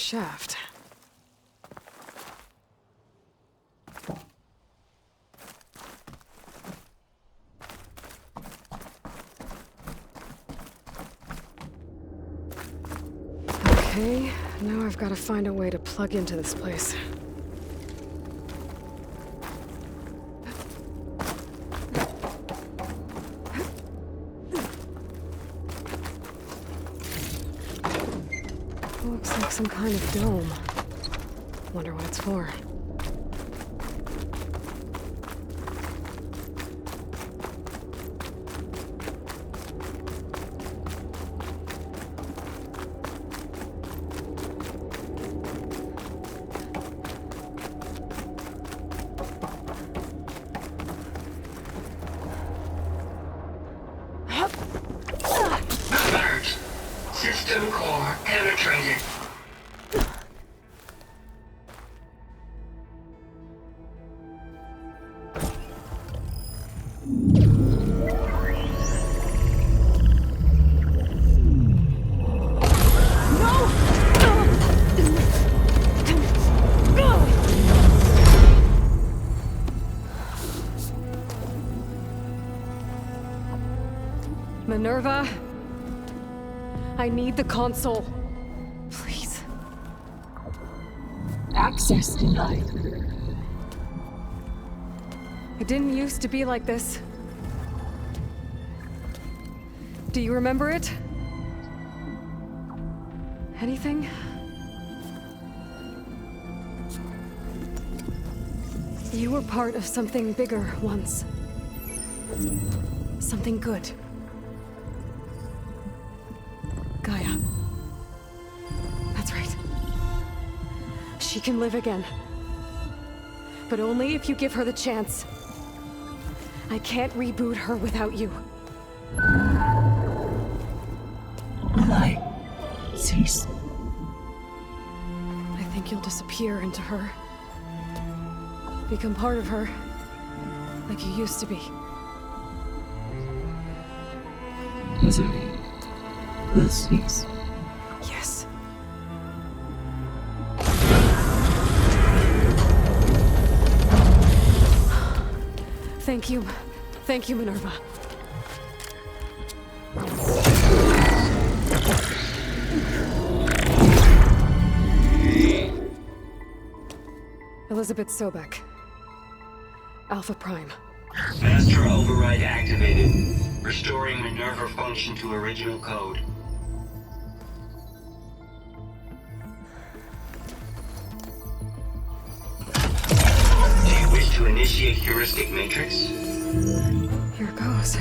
shaft. Okay, now I've got to find a way to plug into this place. Looks like some kind of dome. Wonder what it's for. Alert. System core penetrated. Minerva, I need the console. Please. Access denied. It didn't used to be like this. Do you remember it? Anything? You were part of something bigger once. Something good. Gaia. That's right. She can live again. But only if you give her the chance. I can't reboot her without you. Will I cease? I think you'll disappear into her. Become part of her. Like you used to be. Misery will cease. Yes. Thank you. Thank you, Minerva. Elizabeth Sobek. Alpha Prime. Master override activated. Restoring Minerva function to original code. Do you wish to initiate heuristic matrix? Here goes.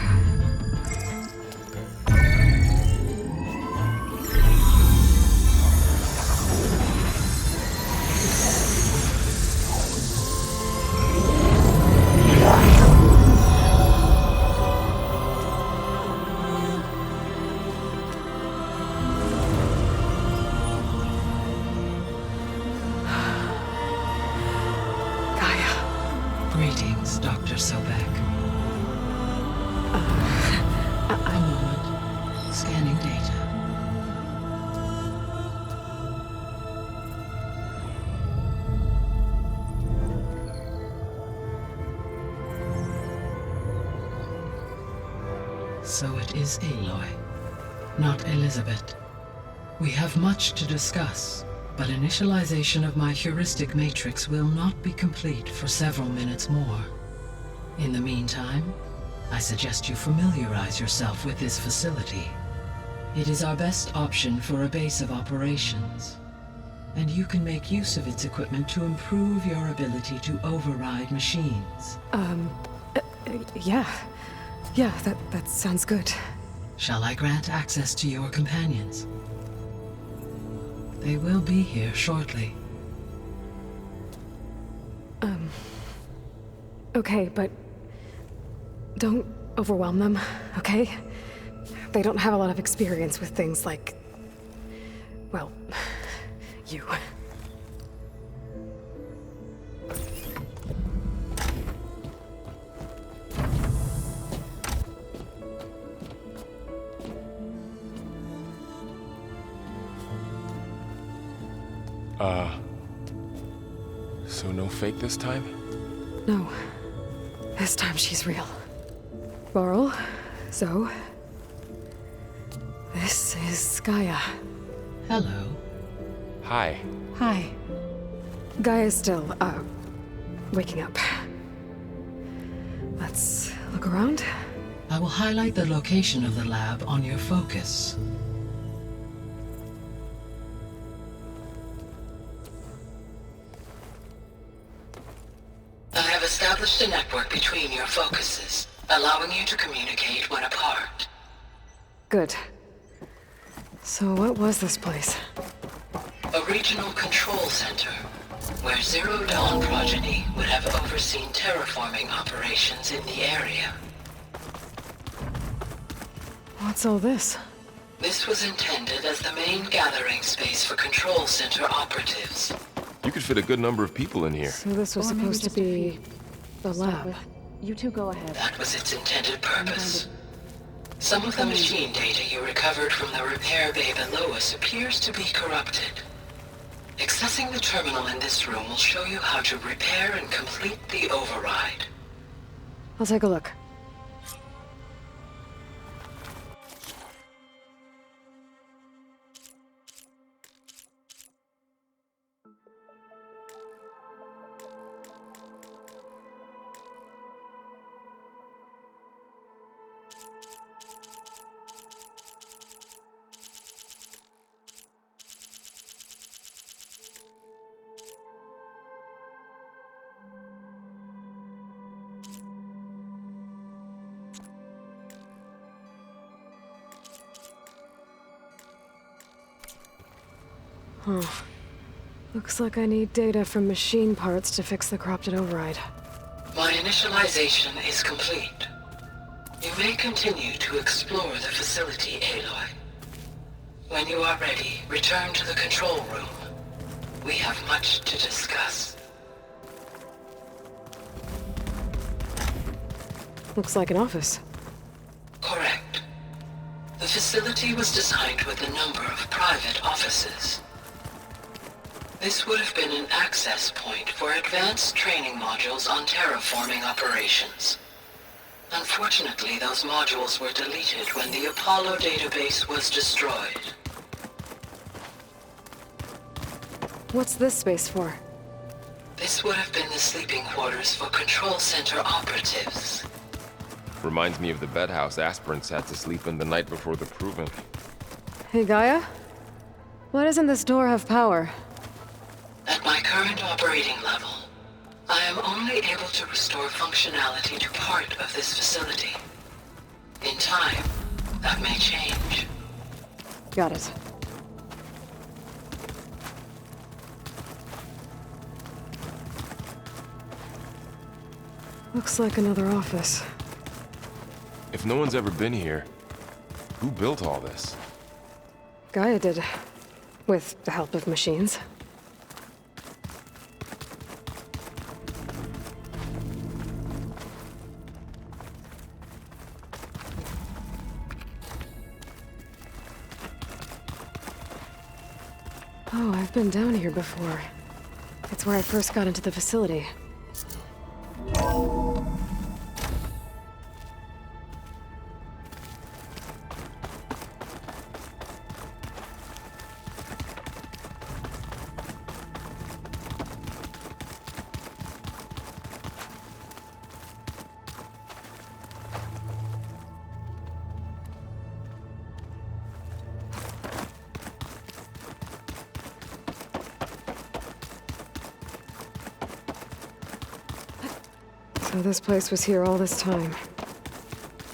Greetings, Dr. Sobek. A moment. Scanning data. So it is Aloy, not Elizabeth. We have much to discuss, but initialization of my heuristic matrix will not be complete for several minutes more. In the meantime, I suggest you familiarize yourself with this facility. It is our best option for a base of operations, and you can make use of its equipment to improve your ability to override machines. Yeah. Yeah, that sounds good. Shall I grant access to your companions? They will be here shortly. Okay, but don't overwhelm them, okay? They don't have a lot of experience with things like, well, you. So no fake this time? No. This time she's real. Varl, Zoe. This is Gaia. Hello. Hi. Hi. Gaia's still, waking up. Let's look around. I will highlight the location of the lab on your focus. I have established a network between your focuses, allowing you to communicate when apart. Good. So what was this place? A regional control center, where Zero Dawn progeny would have overseen terraforming operations in the area. What's all this? This was intended as the main gathering space for control center operatives. You could fit a good number of people in here. So this was supposed to be the lab. You two go ahead. That was its intended purpose. Some of the machine data you recovered from the repair bay below us appears to be corrupted. Accessing the terminal in this room will show you how to repair and complete the override. I'll take a look. Huh. Looks like I need data from machine parts to fix the corrupted override. My initialization is complete. You may continue to explore the facility, Aloy. When you are ready, return to the control room. We have much to discuss. Looks like an office. Correct. The facility was designed with a number of private offices. This would have been an access point for advanced training modules on terraforming operations. Unfortunately, those modules were deleted when the Apollo database was destroyed. What's this space for? This would have been the sleeping quarters for control center operatives. Reminds me of the bedhouse aspirants had to sleep in the night before the proving. Hey, Gaia? Why doesn't this door have power? At my current operating level, I am only able to restore functionality to part of this facility. In time, that may change. Got it. Looks like another office. If no one's ever been here, who built all this? Gaia did. With the help of machines. Oh, I've been down here before. It's where I first got into the facility. So this place was here all this time.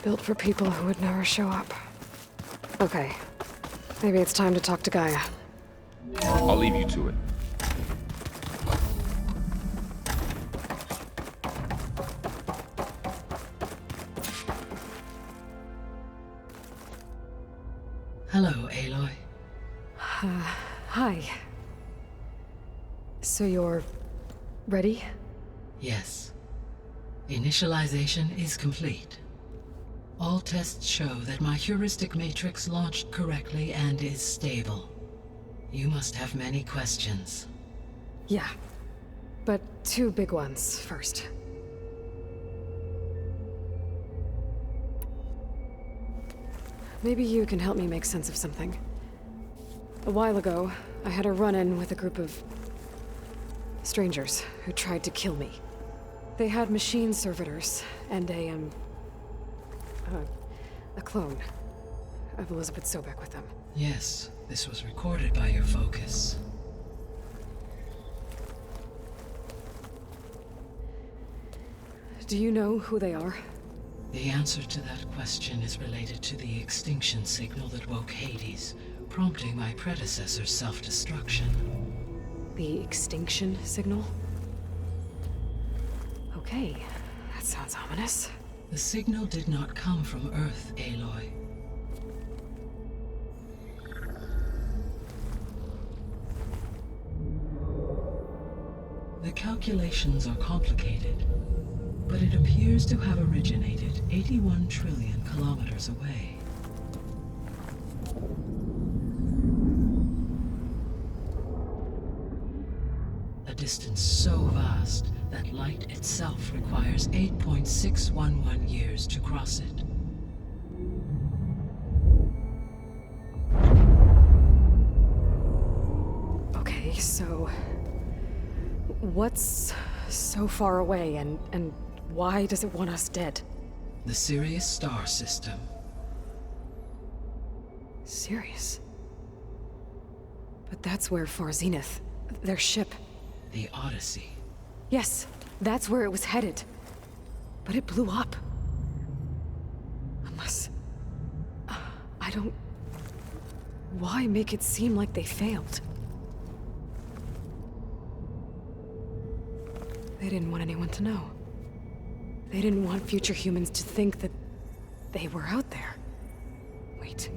Built for people who would never show up. Okay. Maybe it's time to talk to Gaia. I'll leave you to it. Hello, Aloy. Hi. So you're... ready? Yes. Initialization is complete. All tests show that my heuristic matrix launched correctly and is stable. You must have many questions. Yeah. But 2 big ones first. Maybe you can help me make sense of something. A while ago, I had a run-in with a group of strangers who tried to kill me. They had machine servitors and a clone of Elizabeth Sobek with them. Yes, this was recorded by your focus. Do you know who they are? The answer to that question is related to the extinction signal that woke Hades, prompting my predecessor's self-destruction. The extinction signal? Okay, that sounds ominous. The signal did not come from Earth, Aloy. The calculations are complicated, but it appears to have originated 81 trillion kilometers away. A distance so vast that light itself requires 8.611 years to cross it. Okay, so... what's so far away, and why does it want us dead? The Sirius star system. Sirius? But that's where Far Zenith, their ship... The Odyssey. Yes, that's where it was headed. But it blew up. Unless... I don't... Why make it seem like they failed? They didn't want anyone to know. They didn't want future humans to think that they were out there. Wait.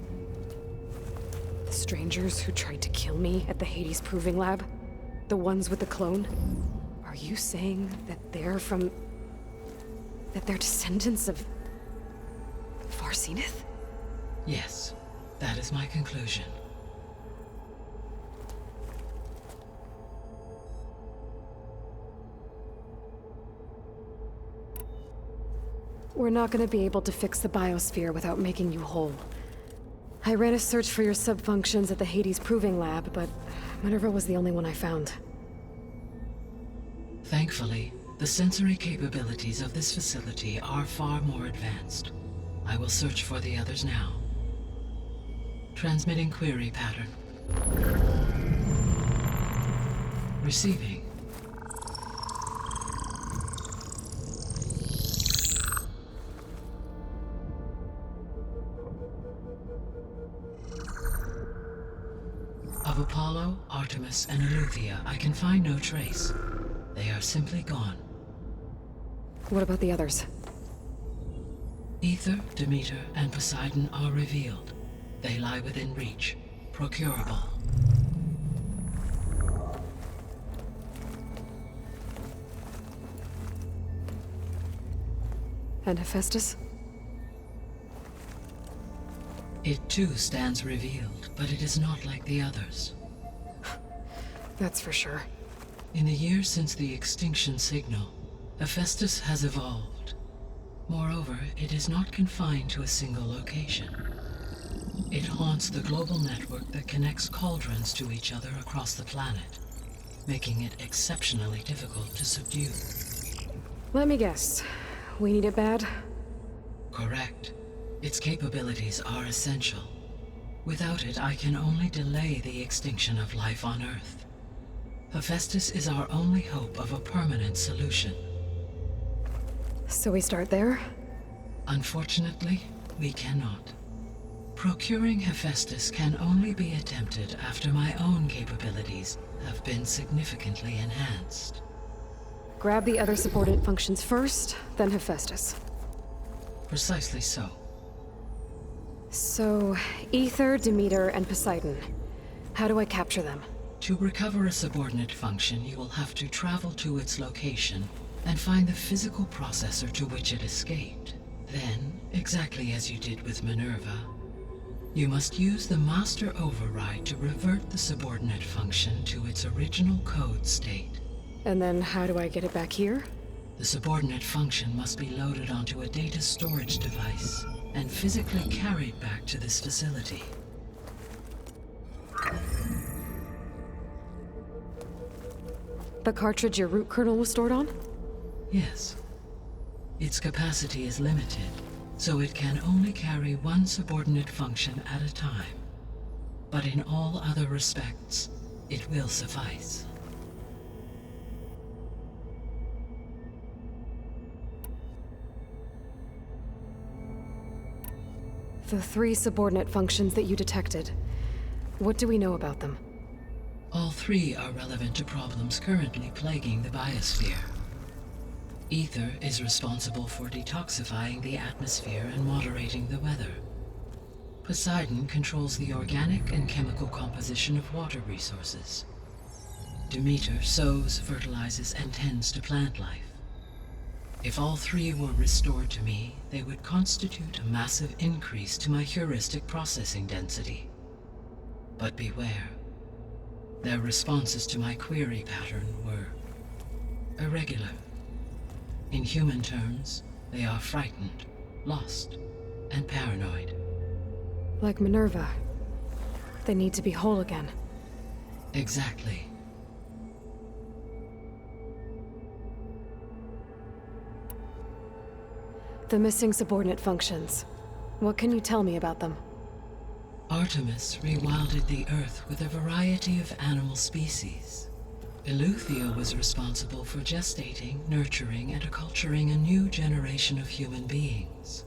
The strangers who tried to kill me at the Hades Proving Lab? The ones with the clone? Are you saying that they're from... that they're descendants of... Far Zenith? Yes, that is my conclusion. We're not gonna be able to fix the biosphere without making you whole. I ran a search for your sub-functions at the Hades Proving Lab, but Minerva was the only one I found. Thankfully, the sensory capabilities of this facility are far more advanced. I will search for the others now. Transmitting query pattern. Receiving. Of Apollo, Artemis, and Eleuthia, I can find no trace. They are simply gone. What about the others? Ether, Demeter, and Poseidon are revealed. They lie within reach, procurable. And Hephaestus? It too stands revealed, but it is not like the others. That's for sure. In the years since the extinction signal, Hephaestus has evolved. Moreover, it is not confined to a single location. It haunts the global network that connects cauldrons to each other across the planet, making it exceptionally difficult to subdue. Let me guess. We need it bad? Correct. Its capabilities are essential. Without it, I can only delay the extinction of life on Earth. Hephaestus is our only hope of a permanent solution. So we start there? Unfortunately, we cannot. Procuring Hephaestus can only be attempted after my own capabilities have been significantly enhanced. Grab the other subordinate functions first, then Hephaestus. Precisely so. So, Ether, Demeter, and Poseidon. How do I capture them? To recover a subordinate function, you will have to travel to its location and find the physical processor to which it escaped. Then, exactly as you did with Minerva, You must use the master override to revert the subordinate function to its original code state. And then how do I get it back here? The subordinate function must be loaded onto a data storage device and physically carried back to this facility. The cartridge your root kernel was stored on? Yes. Its capacity is limited, so it can only carry one subordinate function at a time. But in all other respects, it will suffice. The 3 subordinate functions that you detected. What do we know about them? All 3 are relevant to problems currently plaguing the biosphere. Ether is responsible for detoxifying the atmosphere and moderating the weather. Poseidon controls the organic and chemical composition of water resources. Demeter sows, fertilizes, and tends to plant life. If all 3 were restored to me, they would constitute a massive increase to my heuristic processing density. But beware. Their responses to my query pattern were irregular. In human terms, they are frightened, lost, and paranoid. Like Minerva. They need to be whole again. Exactly. The missing subordinate functions. What can you tell me about them? Artemis rewilded the Earth with a variety of animal species. Eleuthia was responsible for gestating, nurturing, and acculturating a new generation of human beings.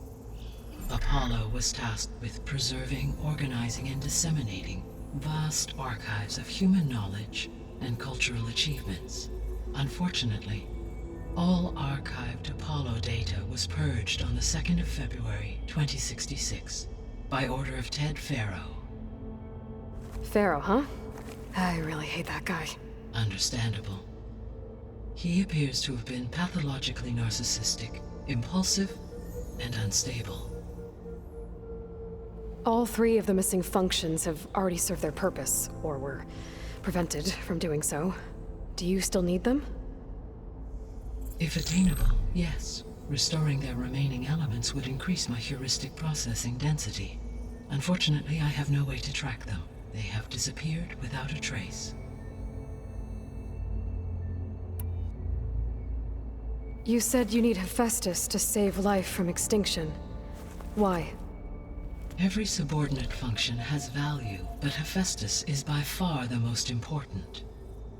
Apollo was tasked with preserving, organizing, and disseminating vast archives of human knowledge and cultural achievements. Unfortunately, all archived Apollo data was purged on the 2nd of February, 2066, by order of Ted Farrow. Pharaoh, huh? I really hate that guy. Understandable. He appears to have been pathologically narcissistic, impulsive, and unstable. All 3 of the missing functions have already served their purpose, or were prevented from doing so. Do you still need them? If attainable, yes. Restoring their remaining elements would increase my heuristic processing density. Unfortunately, I have no way to track them. They have disappeared without a trace. You said you need Hephaestus to save life from extinction. Why? Every subordinate function has value, but Hephaestus is by far the most important.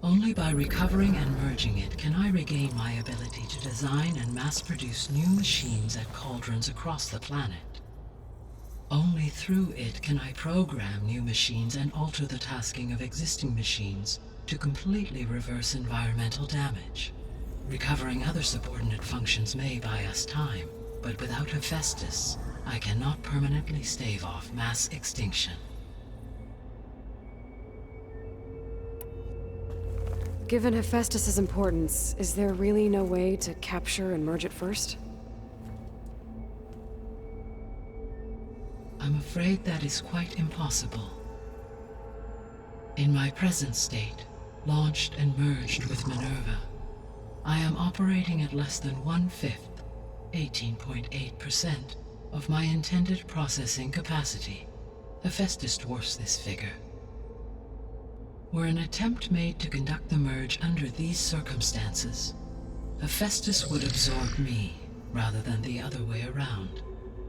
Only by recovering and merging it can I regain my ability to design and mass-produce new machines at cauldrons across the planet. Only through it can I program new machines and alter the tasking of existing machines to completely reverse environmental damage. Recovering other subordinate functions may buy us time, but without Hephaestus, I cannot permanently stave off mass extinction. Given Hephaestus's importance, is there really no way to capture and merge it first? I'm afraid that is quite impossible. In my present state, launched and merged with Minerva, I am operating at less than 1/5, 18.8%, of my intended processing capacity. Hephaestus dwarfs this figure. Were an attempt made to conduct the merge under these circumstances, Hephaestus would absorb me, rather than the other way around.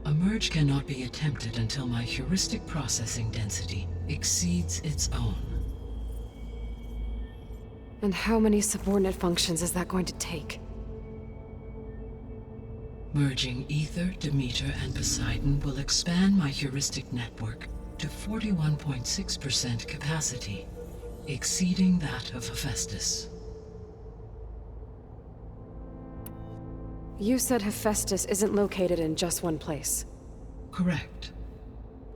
A merge cannot be attempted until my heuristic processing density exceeds its own. And how many subordinate functions is that going to take? Merging Ether, Demeter, and Poseidon will expand my heuristic network to 41.6% capacity, exceeding that of Hephaestus. You said Hephaestus isn't located in just one place. Correct.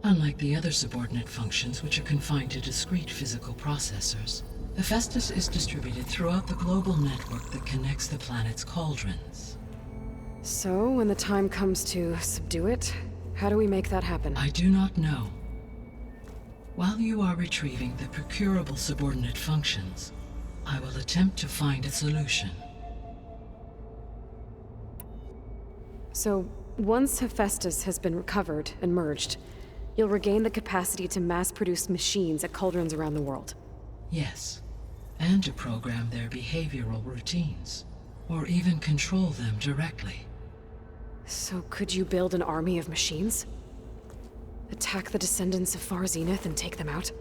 Unlike the other subordinate functions, which are confined to discrete physical processors, Hephaestus is distributed throughout the global network that connects the planet's cauldrons. So, when the time comes to subdue it, how do we make that happen? I do not know. While you are retrieving the procurable subordinate functions, I will attempt to find a solution. So, once Hephaestus has been recovered and merged, you'll regain the capacity to mass-produce machines at cauldrons around the world. Yes, and to program their behavioral routines, or even control them directly. So could you build an army of machines? Attack the descendants of Far Zenith and take them out?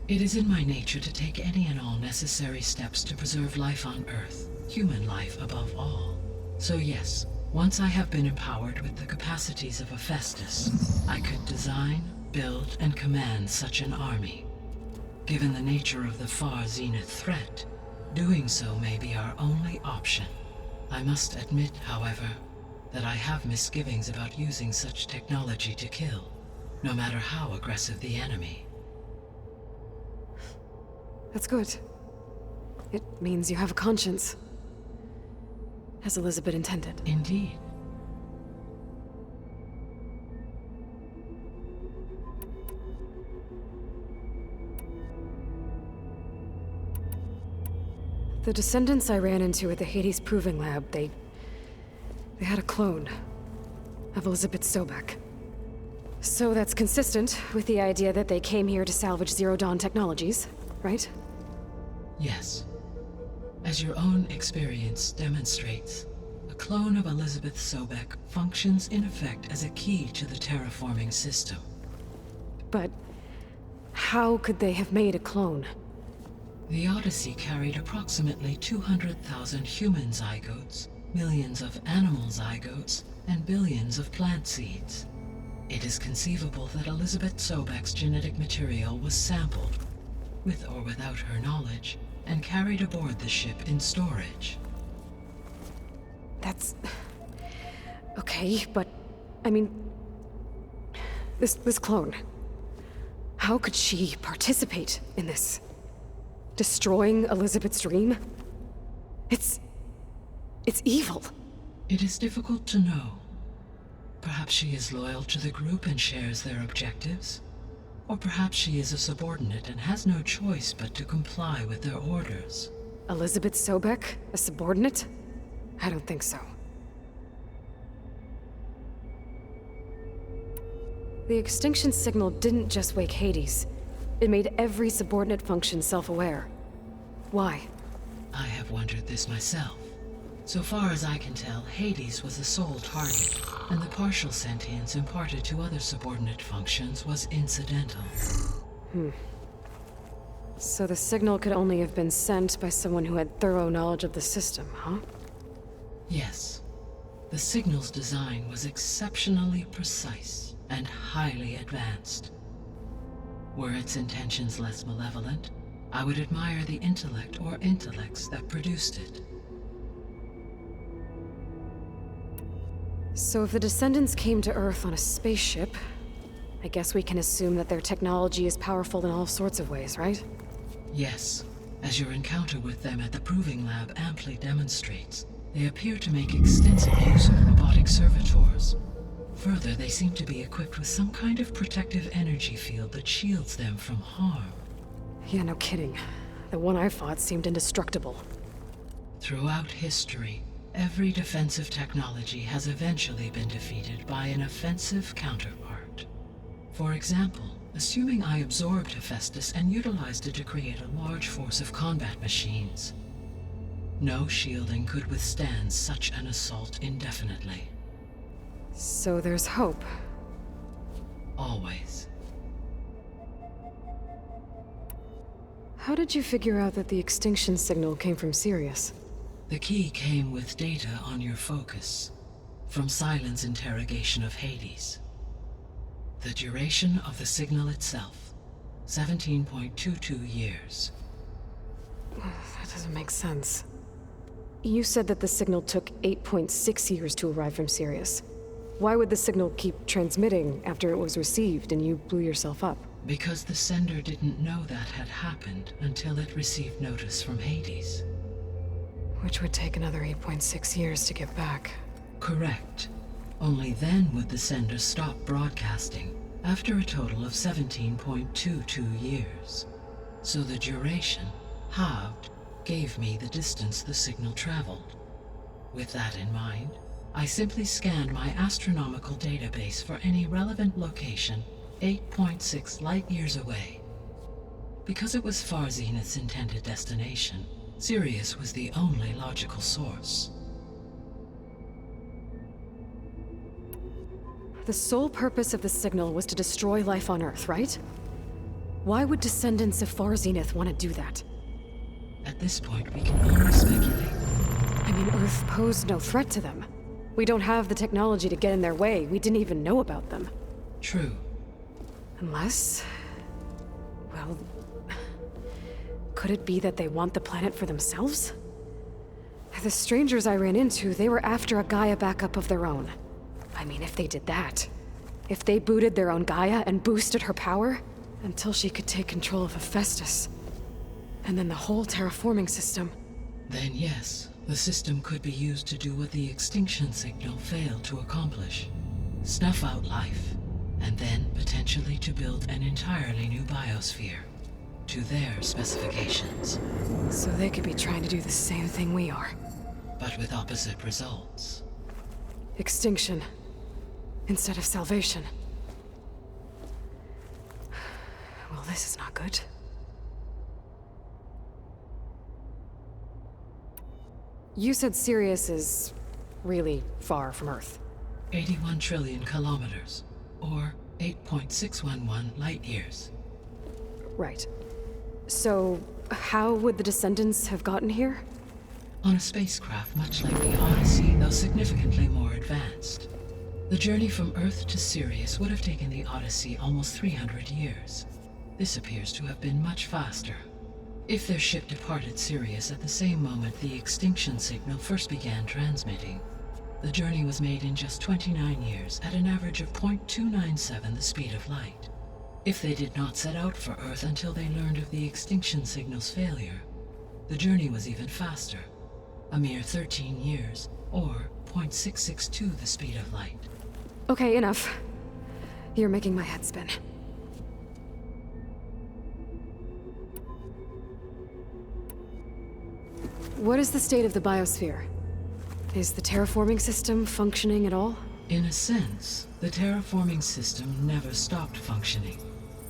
It is in my nature to take any and all necessary steps to preserve life on Earth, human life above all. So yes, once I have been empowered with the capacities of Hephaestus, I could design, build, and command such an army. Given the nature of the Far Zenith threat, doing so may be our only option. I must admit, however, that I have misgivings about using such technology to kill, no matter how aggressive the enemy. That's good. It means you have a conscience. As Elizabeth intended. Indeed. The descendants I ran into at the Hades Proving Lab, they had a clone of Elizabeth Sobek. So that's consistent with the idea that they came here to salvage Zero Dawn technologies, right? Yes. As your own experience demonstrates, a clone of Elizabeth Sobek functions in effect as a key to the terraforming system. But how could they have made a clone? The Odyssey carried approximately 200,000 human zygotes, millions of animal zygotes, and billions of plant seeds. It is conceivable that Elizabeth Sobek's genetic material was sampled, with or without her knowledge, and carried aboard the ship in storage. That's... okay, but... I mean... This clone... How could she participate in this? Destroying Elizabeth's dream? It's evil. It is difficult to know. Perhaps she is loyal to the group and shares their objectives. Or perhaps she is a subordinate and has no choice but to comply with their orders. Elizabeth Sobek? A subordinate? I don't think so. The extinction signal didn't just wake Hades. It made every subordinate function self-aware. Why? I have wondered this myself. So far as I can tell, Hades was the sole target, and the partial sentience imparted to other subordinate functions was incidental. So the signal could only have been sent by someone who had thorough knowledge of the system, huh? Yes. The signal's design was exceptionally precise and highly advanced. Were its intentions less malevolent, I would admire the intellect or intellects that produced it. So if the descendants came to Earth on a spaceship, I guess we can assume that their technology is powerful in all sorts of ways, right? Yes. As your encounter with them at the Proving Lab amply demonstrates, they appear to make extensive use of robotic servitors. Further, they seem to be equipped with some kind of protective energy field that shields them from harm. Yeah, no kidding. The one I fought seemed indestructible. Throughout history, every defensive technology has eventually been defeated by an offensive counterpart. For example, assuming I absorbed Hephaestus and utilized it to create a large force of combat machines. No shielding could withstand such an assault indefinitely. So there's hope. Always. How did you figure out that the extinction signal came from Sirius? The key came with data on your focus, from Silent's interrogation of Hades. The duration of the signal itself, 17.22 years. That doesn't make sense. You said that the signal took 8.6 years to arrive from Sirius. Why would the signal keep transmitting after it was received and you blew yourself up? Because the sender didn't know that had happened until it received notice from Hades. Which would take another 8.6 years to get back. Correct. Only then would the sender stop broadcasting, after a total of 17.22 years. So the duration, halved, gave me the distance the signal traveled. With that in mind, I simply scanned my astronomical database for any relevant location 8.6 light-years away. Because it was Far Zenith's intended destination, Sirius was the only logical source. The sole purpose of the signal was to destroy life on Earth, right? Why would descendants of Far Zenith want to do that? At this point, we can only speculate. I mean, Earth posed no threat to them. We don't have the technology to get in their way. We didn't even know about them. True. Unless... well... could it be that they want the planet for themselves? The strangers I ran into, they were after a Gaia backup of their own. I mean, if they did that... if they booted their own Gaia and boosted her power... until she could take control of Hephaestus. And then the whole terraforming system. Then yes, the system could be used to do what the extinction signal failed to accomplish. Snuff out life, and then potentially to build an entirely new biosphere, to their specifications. So they could be trying to do the same thing we are. But with opposite results. Extinction. Instead of salvation. Well, this is not good. You said Sirius is really far from Earth. 81 trillion kilometers, or 8.611 light-years. Right. So, how would the descendants have gotten here? On a spacecraft much like the Odyssey, though significantly more advanced. The journey from Earth to Sirius would have taken the Odyssey almost 300 years. This appears to have been much faster. If their ship departed Sirius at the same moment the extinction signal first began transmitting, the journey was made in just 29 years at an average of 0.297 the speed of light. If they did not set out for Earth until they learned of the extinction signal's failure, the journey was even faster, a mere 13 years, or 0.662 the speed of light. Okay, enough. You're making my head spin. What is the state of the biosphere? Is the terraforming system functioning at all? In a sense, the terraforming system never stopped functioning.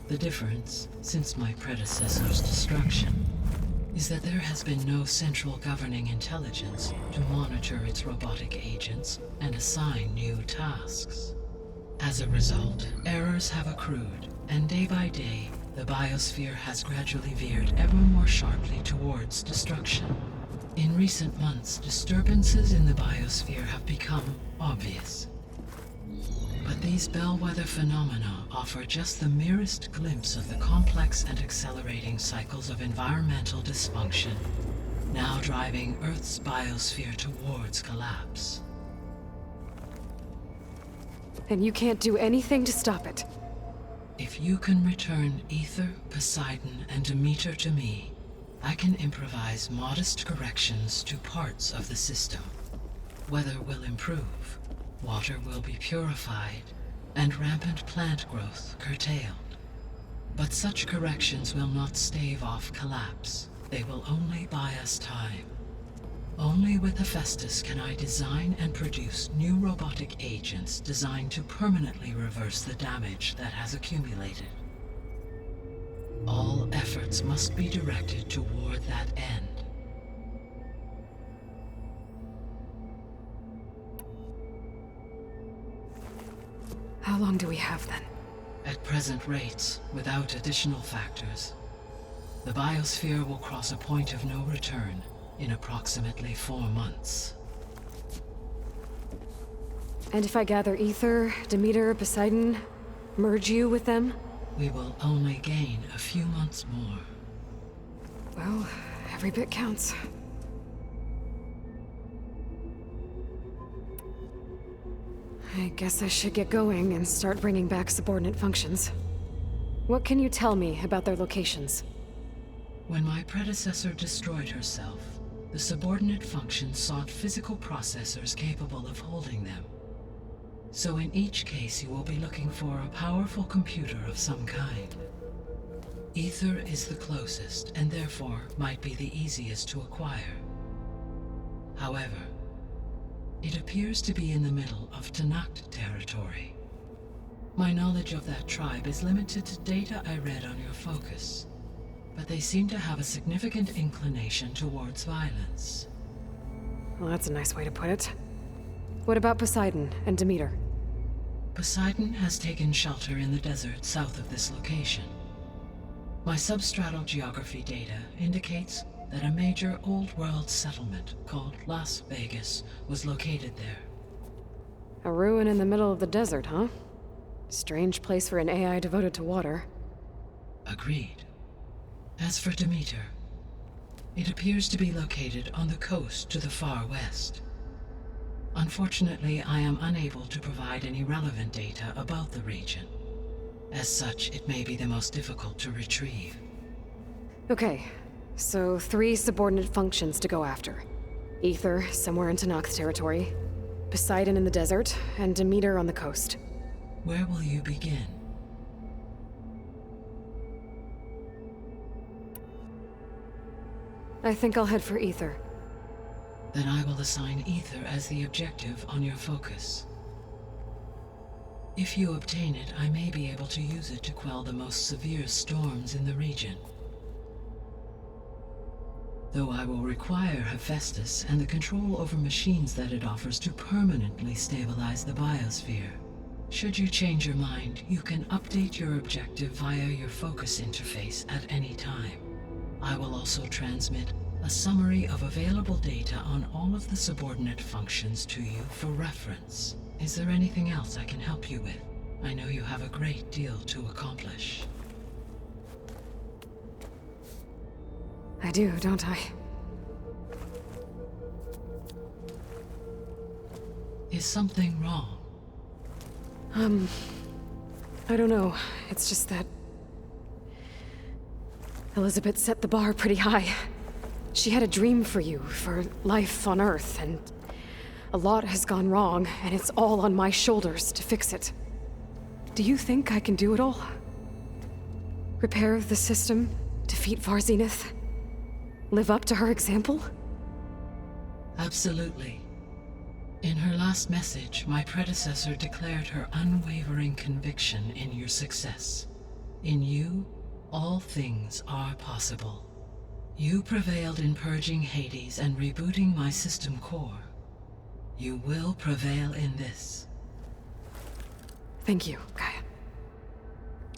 The difference, since my predecessor's destruction, is that there has been no central governing intelligence to monitor its robotic agents and assign new tasks. As a result, errors have accrued, and day by day, the biosphere has gradually veered ever more sharply towards destruction. In recent months, disturbances in the biosphere have become obvious. But these bellwether phenomena offer just the merest glimpse of the complex and accelerating cycles of environmental dysfunction, now driving Earth's biosphere towards collapse. And you can't do anything to stop it? If you can return Ether, Poseidon, and Demeter to me, I can improvise modest corrections to parts of the system. Weather will improve, water will be purified, and rampant plant growth curtailed. But such corrections will not stave off collapse. They will only buy us time. Only with Hephaestus can I design and produce new robotic agents designed to permanently reverse the damage that has accumulated. All efforts must be directed toward that end. How long do we have then? At present rates, without additional factors, the biosphere will cross a point of no return in approximately 4 months. And if I gather Ether, Demeter, Poseidon, merge you with them? We will only gain a few months more. Well, every bit counts. I guess I should get going and start bringing back subordinate functions. What can you tell me about their locations? When my predecessor destroyed herself, the subordinate functions sought physical processors capable of holding them. So in each case you will be looking for a powerful computer of some kind. Ether is the closest, and therefore might be the easiest to acquire. However, it appears to be in the middle of Tanakh territory. My knowledge of that tribe is limited to data I read on your focus, but they seem to have a significant inclination towards violence. Well, that's a nice way to put it. What about Poseidon and Demeter? Poseidon has taken shelter in the desert south of this location. My substratal geography data indicates that a major old-world settlement called Las Vegas was located there. A ruin in the middle of the desert, huh? Strange place for an AI devoted to water. Agreed. As for Demeter, it appears to be located on the coast to the far west. Unfortunately, I am unable to provide any relevant data about the region. As such, it may be the most difficult to retrieve. Okay, so 3 subordinate functions to go after. Ether, somewhere in Tanakh territory, Poseidon in the desert, and Demeter on the coast. Where will you begin? I think I'll head for Ether. Then I will assign Ether as the objective on your focus. If you obtain it, I may be able to use it to quell the most severe storms in the region. Though I will require Hephaestus and the control over machines that it offers to permanently stabilize the biosphere. Should you change your mind, you can update your objective via your focus interface at any time. I will also transmit a summary of available data on all of the subordinate functions to you for reference. Is there anything else I can help you with? I know you have a great deal to accomplish. I do, don't I? Is something wrong? I don't know. It's just that Elizabeth set the bar pretty high. She had a dream for you, for life on Earth, and a lot has gone wrong, and it's all on my shoulders to fix it. Do you think I can do it all? Repair the system, defeat Varzenith, live up to her example? Absolutely. In her last message, my predecessor declared her unwavering conviction in your success. In you, all things are possible. You prevailed in purging Hades and rebooting my system core. You will prevail in this. Thank you, Gaia.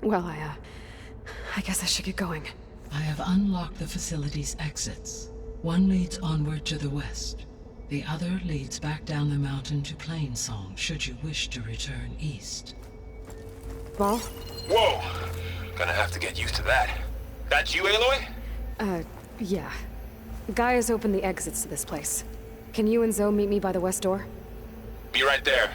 Well, I guess I should get going. I have unlocked the facility's exits. One leads onward to the west. The other leads back down the mountain to Plainsong, should you wish to return east. Val? Whoa! Gonna have to get used to that. That's you, Aloy? Yeah. Gaia's opened the exits to this place. Can you and Zoe meet me by the west door? Be right there.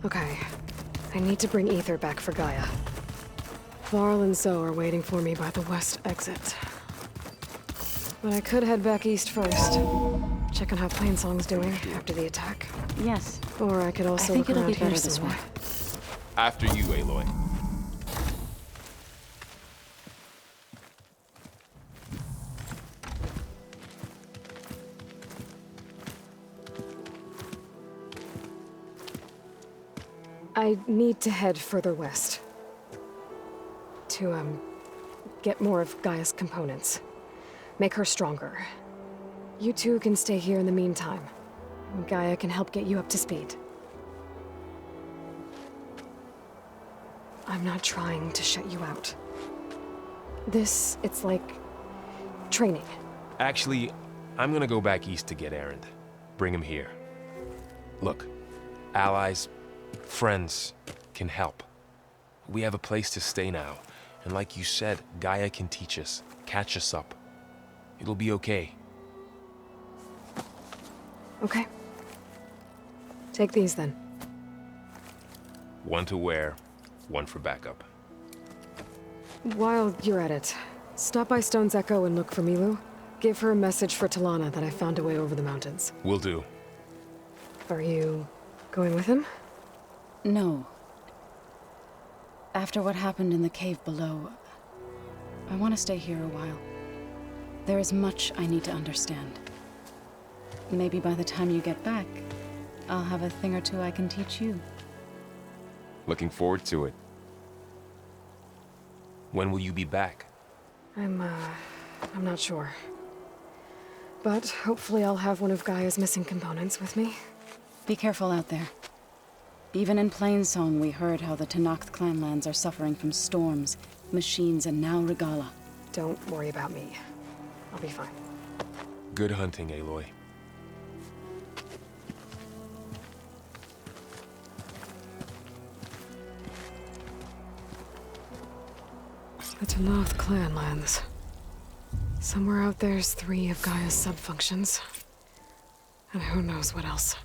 Okay. I need to bring Ether back for Gaia. Varl and Zoe are waiting for me by the west exit. But I could head back east first. Check on how Plainsong's doing after the attack. Yes. Or I could also I think look it'll around be here better this somewhere. way. After you, Aloy. I need to head further west. To, get more of Gaia's components. Make her stronger. You two can stay here in the meantime. Gaia can help get you up to speed. I'm not trying to shut you out. It's like training. Actually, I'm gonna go back east to get Erend. Bring him here. Look, allies, friends can help. We have a place to stay now, and like you said, Gaia can teach us, catch us up. It'll be okay. Okay. Take these then. One to wear, one for backup. While you're at it, stop by Stone's Echo and look for Milu. Give her a message for Talana that I found a way over the mountains. Will do. Are you going with him? No. After what happened in the cave below, I want to stay here a while. There is much I need to understand. Maybe by the time you get back, I'll have a thing or two I can teach you. Looking forward to it. When will you be back? I'm not sure. But hopefully I'll have one of Gaia's missing components with me. Be careful out there. Even in Plainsong, we heard how the Tenakth clanlands are suffering from storms, machines, and now Regala. Don't worry about me. I'll be fine. Good hunting, Aloy. The Tenakth clanlands. Somewhere out there's 3 of Gaia's sub-functions. And who knows what else.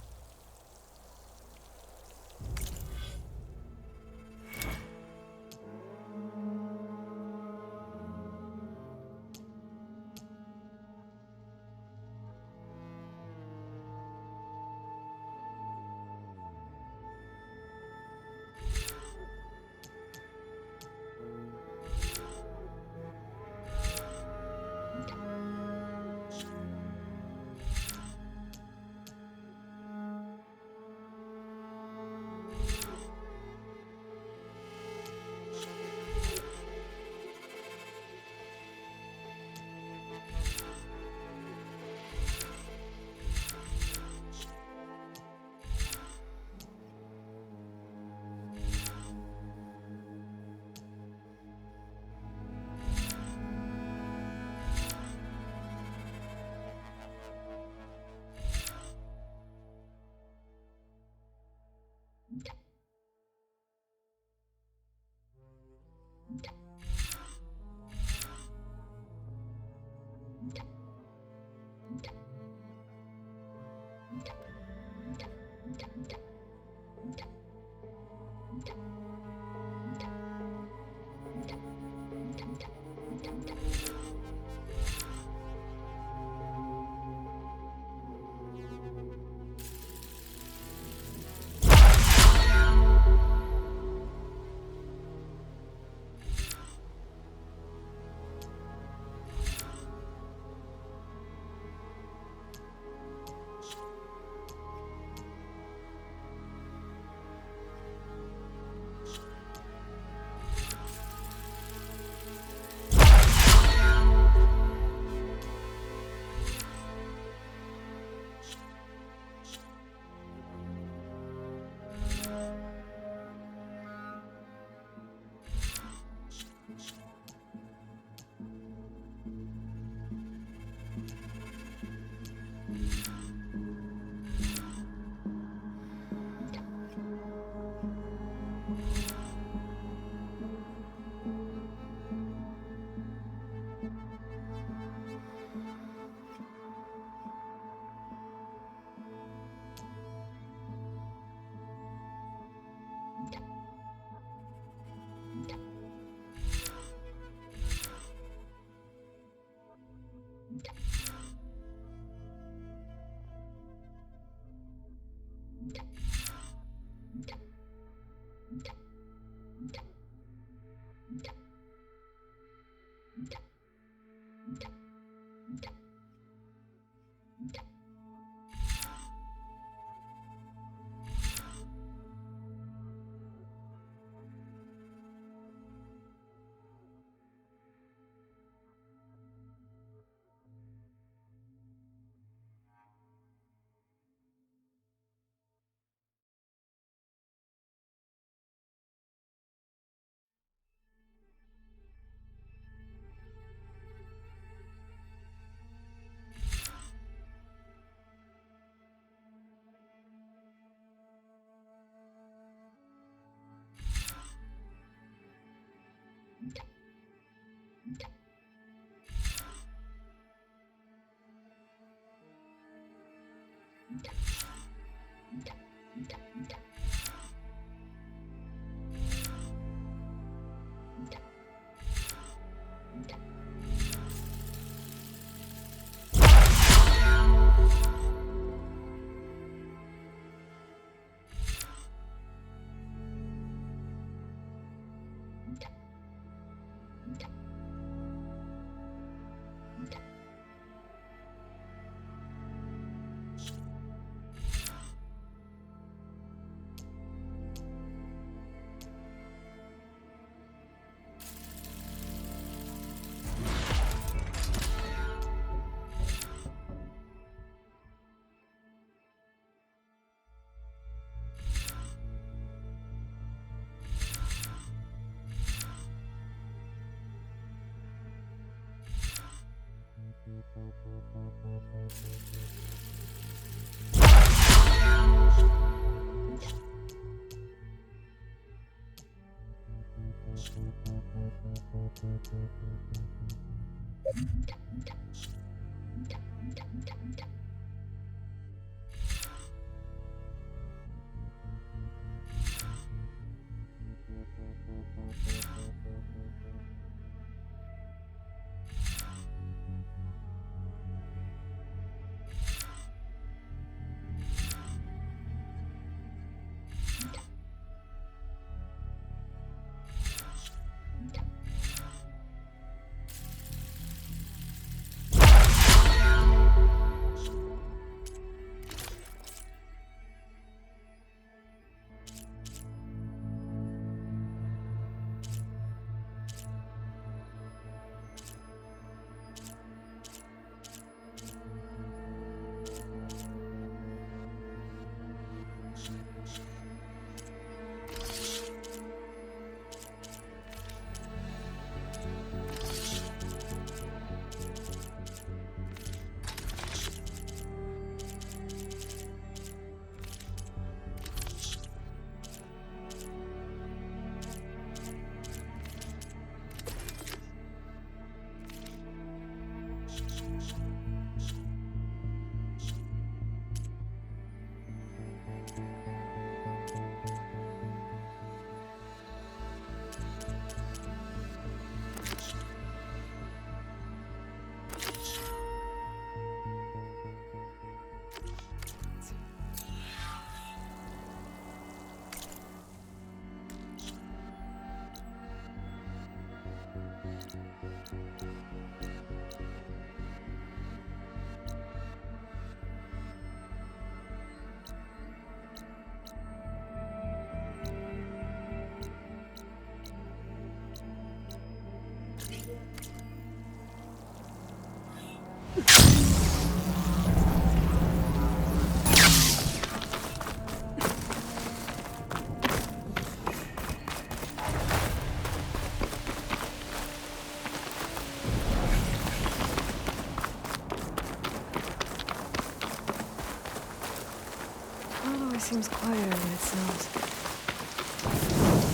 Seems quieter than it sounds.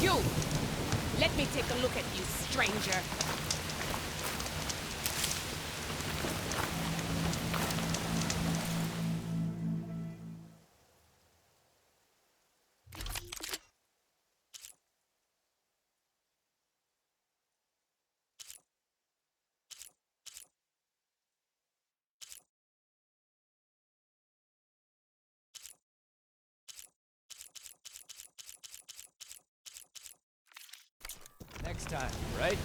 You! Let me take a look at you, stranger. Next time, right?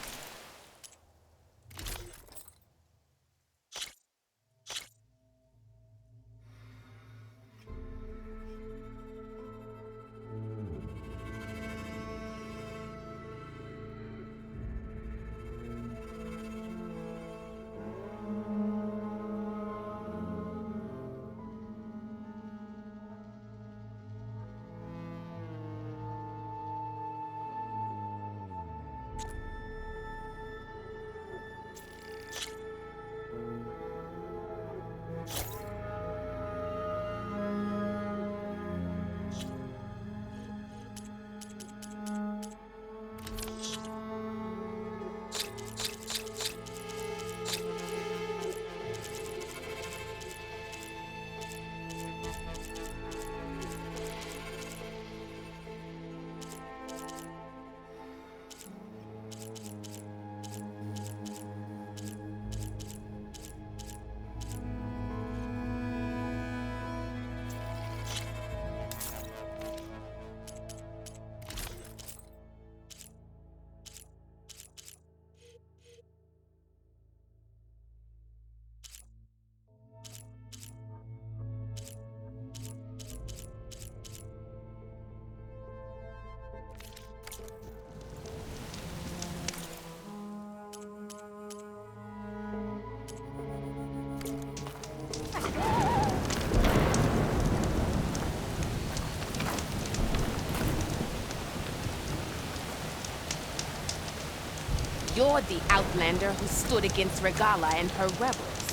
You're the outlander who stood against Regala and her rebels.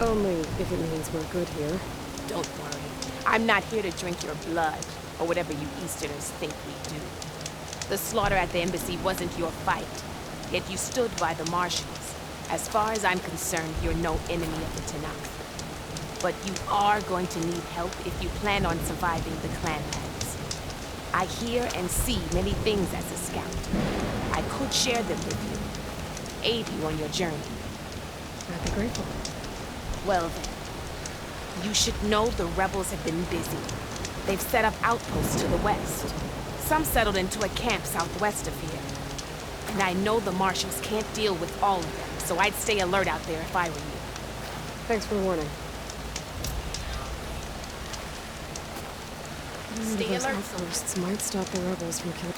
Only if it means we're good here. Don't worry. I'm not here to drink your blood, or whatever you Easterners think we do. The slaughter at the embassy wasn't your fight, yet you stood by the marshals. As far as I'm concerned, you're no enemy of the Tanakh. But you are going to need help if you plan on surviving the clanlands. I hear and see many things as a scout. I could share them with you, aid you on your journey. I'd be grateful. Well then, you should know the rebels have been busy. They've set up outposts to the west. Some settled into a camp southwest of here. And I know the marshals can't deal with all of them, so I'd stay alert out there if I were you. Thanks for the warning. Stay Those alert. outposts might stop the rebels from killing.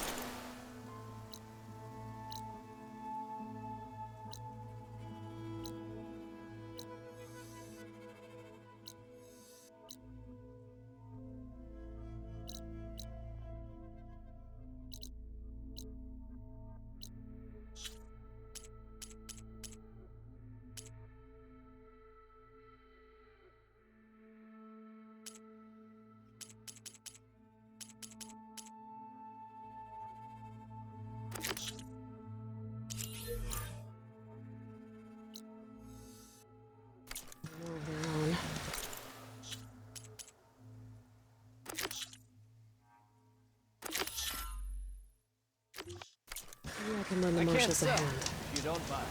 I can lend the I can't marshals a sell, hand. if you don't mind.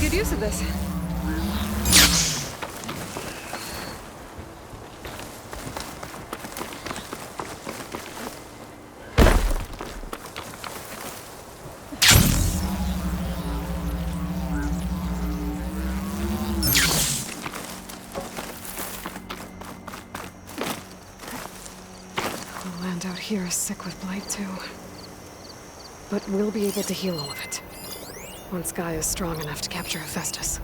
Good use of this. The land out here is sick with blight too. But we'll be able to heal all of it. Once Gaia is strong enough to capture Hephaestus.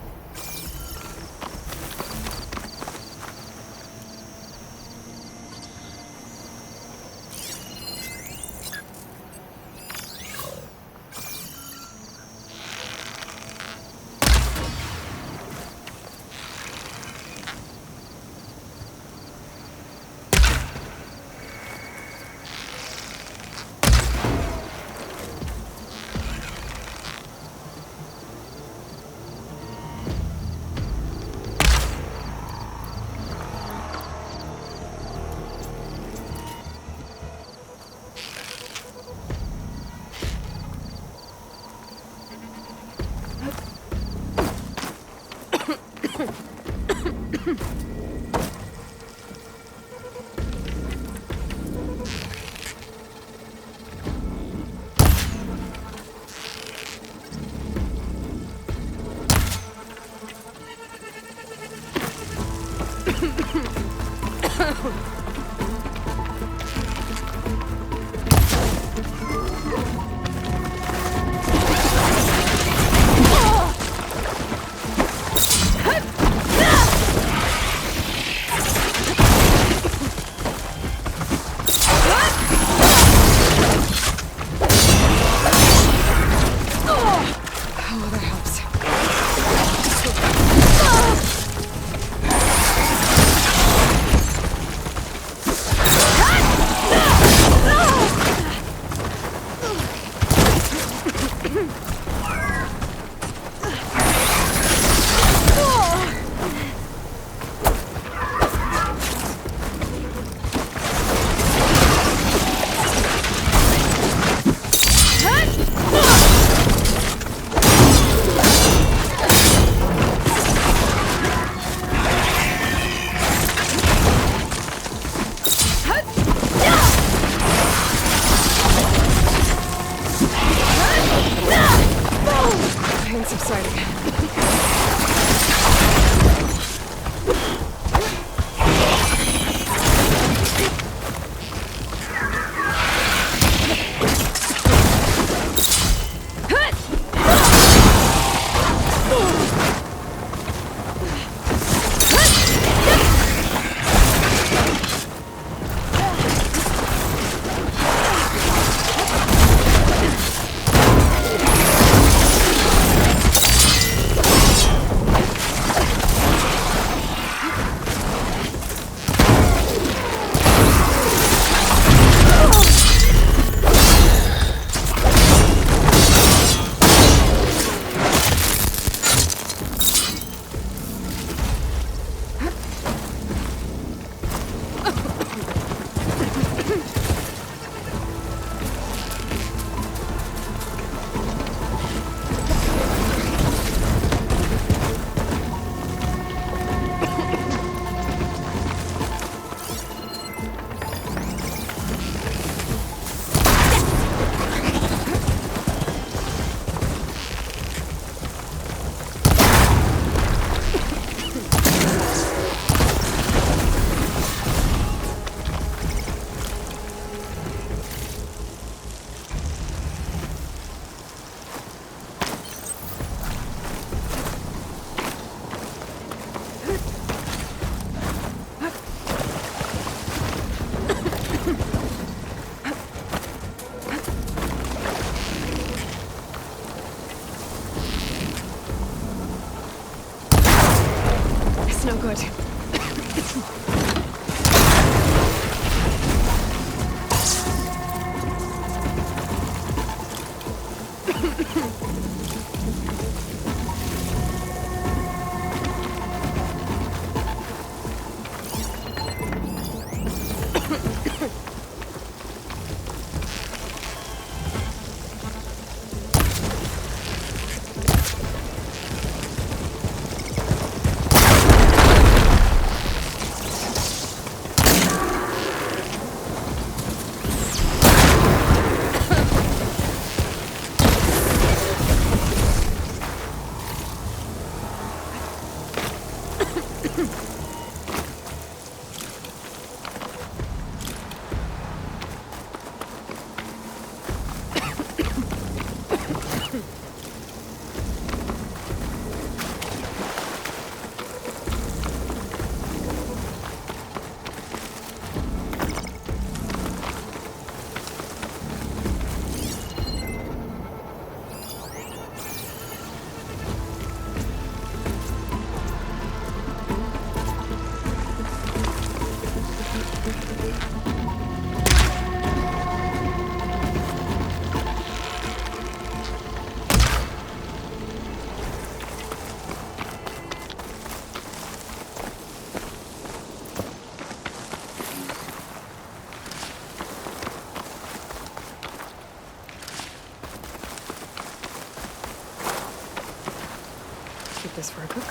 subsiding. No good. Keep this for a cook.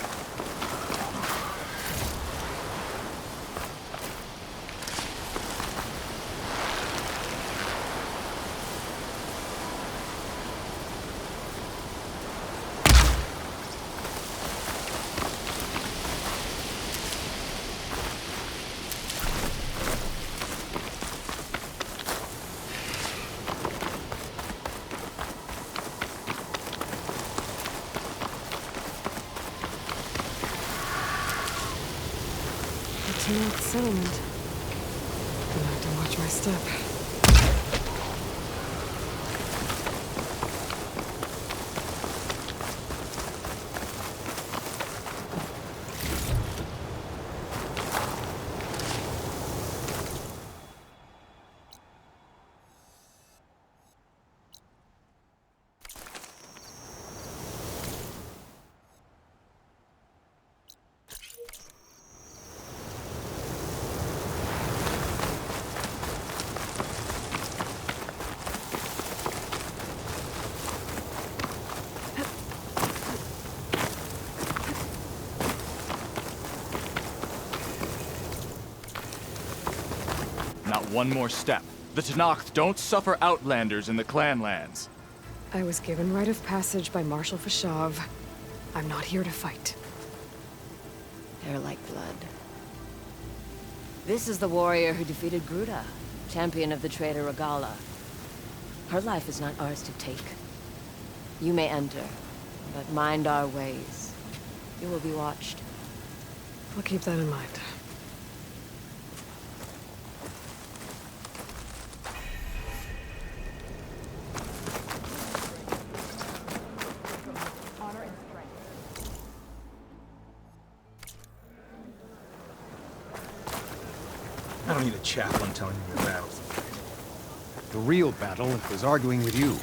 North settlement. Gonna have to watch my step. Not one more step. The Tenakth don't suffer outlanders in the clan lands. I was given rite of passage by Marshal Fashav. I'm not here to fight. They're like blood. This is the warrior who defeated Gruda, champion of the traitor Regala. Her life is not ours to take. You may enter, but mind our ways. You will be watched. I'll keep that in mind. I don't need a chaplain telling me your battles. The real battle was arguing with you.